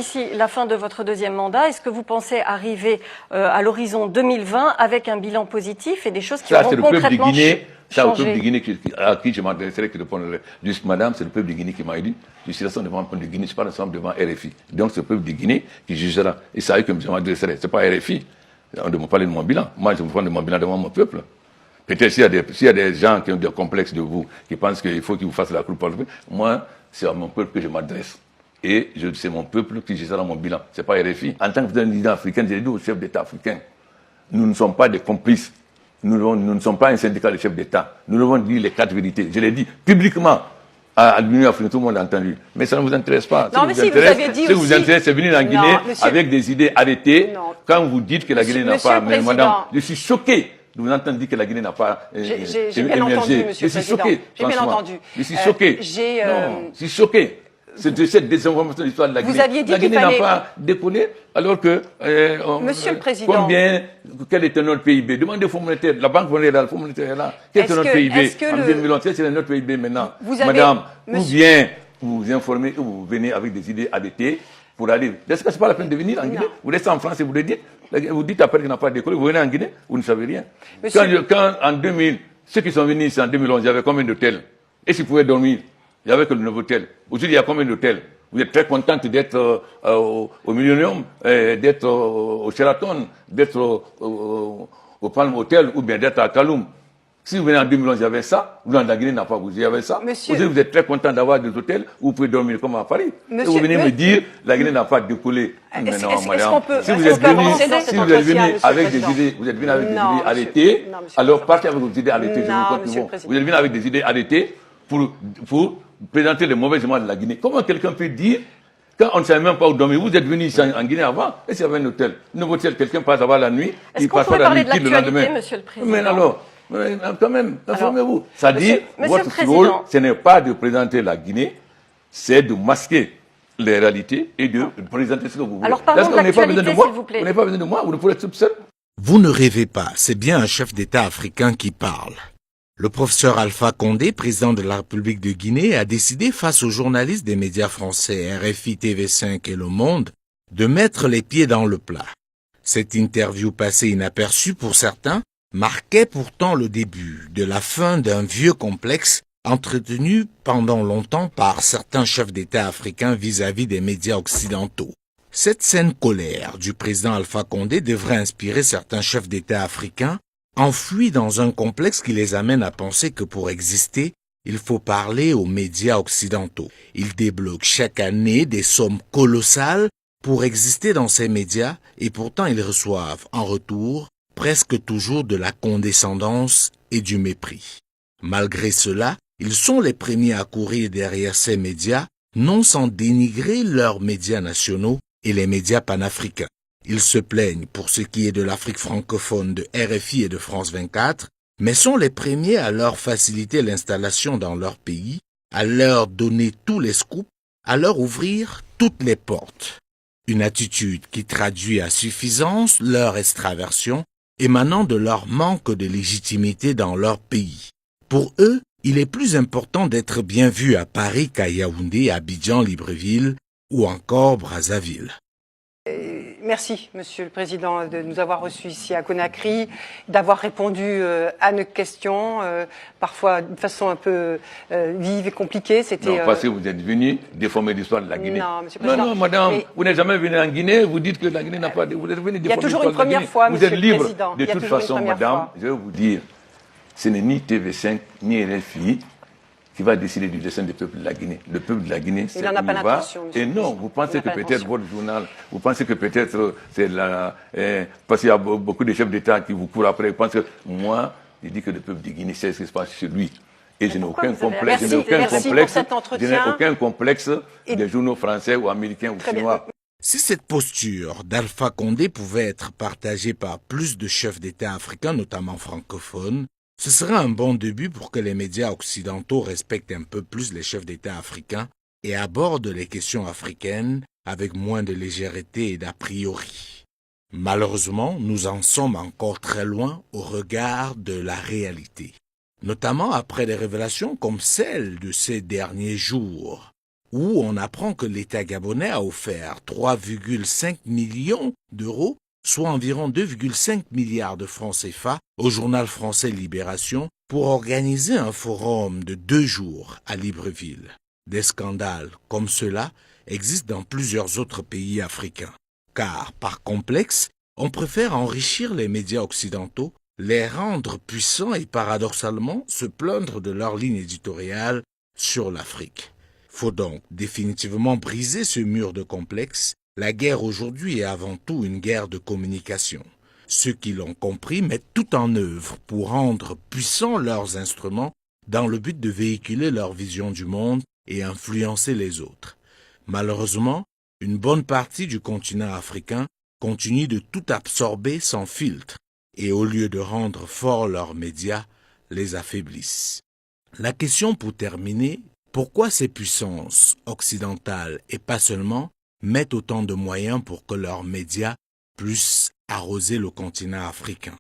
d'ici la fin de votre deuxième mandat, est-ce que vous pensez arriver à l'horizon 2020 avec un bilan positif et des choses qui auront concrètement changé? Ça, au peuple de Guinée à qui je m'adresserai qui répondrait juste madame, c'est le peuple de Guinée qui m'a dit, je suis là devant le peuple de Guinée, je suis pas ensemble devant RFI. Donc c'est le peuple de Guinée qui jugera. Et c'est à eux que je m'adresserai. C'est pas RFI. On ne me parle de mon bilan. Moi, je me parle de mon bilan devant mon peuple. Peut-être s'il y a des gens qui ont des complexes de vous, qui pensent qu'il faut qu'ils vous fassent la cour pour le peuple, moi, c'est à mon peuple que je m'adresse. Et c'est mon peuple qui jugera mon bilan. C'est pas RFI. En tant que président africain, j'ai dit au chef d'État africain, nous ne sommes pas des complices. Nous ne sommes pas un syndicat de chefs d'État. Nous devons dire les 4 vérités. Je l'ai dit publiquement à l'Union africaine, tout le monde a entendu. Mais ça ne vous intéresse pas. Non, mais si, vous avez dit aussi... Ce qui vous intéresse, c'est venir en Guinée avec des idées arrêtées. Non. Quand vous dites que la Guinée n'a pas... Mais madame, je suis choqué de vous entendre dire que la Guinée n'a pas émergé. J'ai bien entendu, monsieur le Président. J'ai bien entendu. Je suis choqué. Non, je suis choqué. C'est de cette désinformation de l'histoire de la Guinée. Vous aviez dit la Guinée n'a pas décollé, alors que... Monsieur le Président... Quel était notre PIB? Demandez au Fonds monétaire. La Banque monétaire, le Fonds monétaire est là. Quel était notre PIB en 2011? Quel est notre PIB maintenant? Madame, ou bien vous vous informez ou vous venez avec des idées arrêtées pour aller... Est-ce que ce n'est pas la peine de venir en Guinée? Vous restez en France et vous le dites. Vous dites après qu'il n'a pas décollé. Vous venez en Guinée, vous ne savez rien. Quand en 2000, ceux qui sont venus ici en 2011, il y avait combien d'hôtels? Et s'ils pouvaient dormir? Il n'y avait que le nouveau hôtel. Aujourd'hui, il y a combien d'hôtels? Vous êtes très contente d'être au Millennium, d'être au Sheraton, d'être au Palm Hotel ou bien d'être à Kaloum. Si vous venez en 2011, il y avait ça. Vous, dans la Guinée, n'a pas bougé, il y avait ça. Aujourd'hui, vous êtes très content d'avoir des hôtels où vous pouvez dormir comme à Paris. Et vous venez me dire la Guinée n'a pas décollé. Mais non, madame. Si vous êtes venu avec des idées, vous êtes venu avec des idées arrêtées, alors partez avec vos idées arrêtées. Vous êtes venu avec des idées arrêtées pour présenter les mauvais éléments de la Guinée. Comment quelqu'un peut dire, quand on ne savait même pas où dormir, vous êtes venu ici en Guinée avant, et s'il y avait un hôtel, un nouveau hôtel, quelqu'un passe avant la nuit, il passe avant la nuit, le lendemain. Monsieur le Président. Mais alors, quand même, informez-vous. C'est-à-dire, votre rôle, ce n'est pas de présenter la Guinée, c'est de masquer les réalités et de présenter ce que vous voulez. Alors parlons de l'actualité, s'il vous plaît. Vous n'avez pas besoin de moi, vous ne pouvez être tout seul. Vous ne rêvez pas, c'est bien un chef d'État africain qui parle. Le professeur Alpha Condé, président de la République de Guinée, a décidé face aux journalistes des médias français RFI, TV5 et Le Monde de mettre les pieds dans le plat. Cette interview passée inaperçue pour certains marquait pourtant le début de la fin d'un vieux complexe entretenu pendant longtemps par certains chefs d'État africains vis-à-vis des médias occidentaux. Cette saine colère du président Alpha Condé devrait inspirer certains chefs d'État africains enfouis dans un complexe qui les amène à penser que pour exister, il faut parler aux médias occidentaux. Ils débloquent chaque année des sommes colossales pour exister dans ces médias et pourtant ils reçoivent en retour presque toujours de la condescendance et du mépris. Malgré cela, ils sont les premiers à courir derrière ces médias, non sans dénigrer leurs médias nationaux et les médias panafricains. Ils se plaignent pour ce qui est de l'Afrique francophone de RFI et de France 24, mais sont les premiers à leur faciliter l'installation dans leur pays, à leur donner tous les scoops, à leur ouvrir toutes les portes. Une attitude qui traduit à suffisance leur extraversion émanant de leur manque de légitimité dans leur pays. Pour eux, il est plus important d'être bien vu à Paris qu'à Yaoundé, Abidjan, Libreville ou encore Brazzaville. Merci, Monsieur le Président, de nous avoir reçus ici à Conakry, d'avoir répondu à nos questions, parfois de façon un peu vive et compliquée. Non, parce que vous êtes venu déformer l'histoire de la Guinée. Non, Monsieur le Président. Non, madame, vous n'êtes jamais venu en Guinée, vous dites que la Guinée n'a pas... Vous êtes venu déformer l'histoire de la Guinée. Il y a toujours une première fois, Monsieur le Président. Vous êtes libre. De toute façon, madame, je vais vous dire, ce n'est ni TV5, ni RFI qui va décider du destin du peuple de la Guinée. Le peuple de la Guinée, c'est où il va. Et non, vous pensez que peut-être votre journal, vous pensez que peut-être c'est la... parce qu'il y a beaucoup de chefs d'État qui vous courent après. Vous pensez que moi, je dis que le peuple de Guinée sait ce qui se passe chez lui. Et je n'ai aucun complexe. Je n'ai aucun complexe des journaux français ou américains ou chinois. Si cette posture d'Alpha Condé pouvait être partagée par plus de chefs d'État africains, notamment francophones, ce serait un bon début pour que les médias occidentaux respectent un peu plus les chefs d'État africains et abordent les questions africaines avec moins de légèreté et d'a priori. Malheureusement, nous en sommes encore très loin au regard de la réalité, notamment après des révélations comme celle de ces derniers jours. où on apprend que l'État gabonais a offert 3,5 millions d'euros, soit environ 2,5 milliards de francs CFA, au journal français Libération pour organiser un forum de 2 jours à Libreville. Des scandales comme cela existent dans plusieurs autres pays africains. Car, par complexe, on préfère enrichir les médias occidentaux, les rendre puissants et paradoxalement se plaindre de leur ligne éditoriale sur l'Afrique. Faut donc définitivement briser ce mur de complexe. La guerre aujourd'hui est avant tout une guerre de communication. Ceux qui l'ont compris mettent tout en œuvre pour rendre puissants leurs instruments dans le but de véhiculer leur vision du monde et influencer les autres. Malheureusement, une bonne partie du continent africain continue de tout absorber sans filtre et au lieu de rendre forts leurs médias, les affaiblissent. La question pour terminer, pourquoi ces puissances occidentales et pas seulement mettent autant de moyens pour que leurs médias puissent arroser le continent africain?